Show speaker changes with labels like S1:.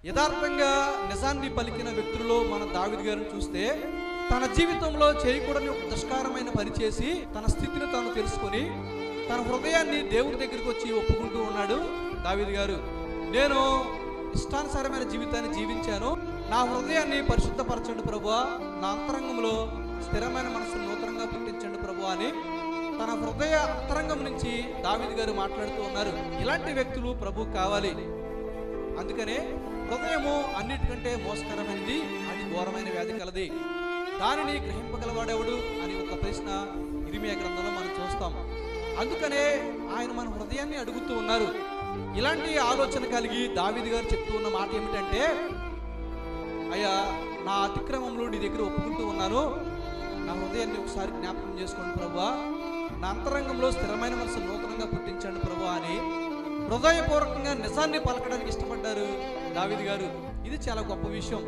S1: యథార్థంగా నిజాన్ని పలికిన వ్యక్తుల్లో మన దావీదు గారిని చూస్తే తన జీవితంలో చేయకూడని ఒక దుష్కారమైన పని చేసి తన స్థితిని తాను తెలుసుకొని తన హృదయాన్ని దేవుడి దగ్గరికి వచ్చి ఒప్పుకుంటూ ఉన్నాడు దావీదు గారు. నేను ఇష్టానుసారమైన జీవితాన్ని జీవించాను, నా హృదయాన్ని పరిశుద్ధపరచండి ప్రభువా, నా అంతరంగంలో స్థిరమైన మనసును నూతనంగా పుట్టించండి ప్రభువా అని తన హృదయ అంతరంగం నుంచి దావీదు గారు మాట్లాడుతూ ఉన్నారు. ఇలాంటి వ్యక్తులు ప్రభువు కావాలి. అందుకనే హృదయము అన్నిటికంటే మోసకరమైనది, అది ఘోరమైన వ్యాధి కలది, దానిని గ్రహింపగలవాడెవడు అని ఒక ప్రశ్న ఇర్మీయా గ్రంథంలో మనం చూస్తాం. అందుకనే ఆయన మన హృదయాన్ని అడుగుతూ ఉన్నారు. ఇలాంటి ఆలోచన కలిగి దావీదు గారు చెప్తూ ఉన్న మాట ఏమిటంటే, అయ్యా నా అతిక్రమంలో నీ దగ్గర ఒప్పుకుంటూ ఉన్నాను, నా హృదయాన్ని ఒకసారి జ్ఞాపకం చేసుకోండి ప్రభువా, నా అంతరంగంలో స్థిరమైన మనసు నూతనంగా పుట్టించండి ప్రభువా అని హృదయపూర్వకంగా నిజాన్ని పలకడానికి ఇష్టపడ్డారు దావీదు గారు. ఇది చాలా గొప్ప విషయం.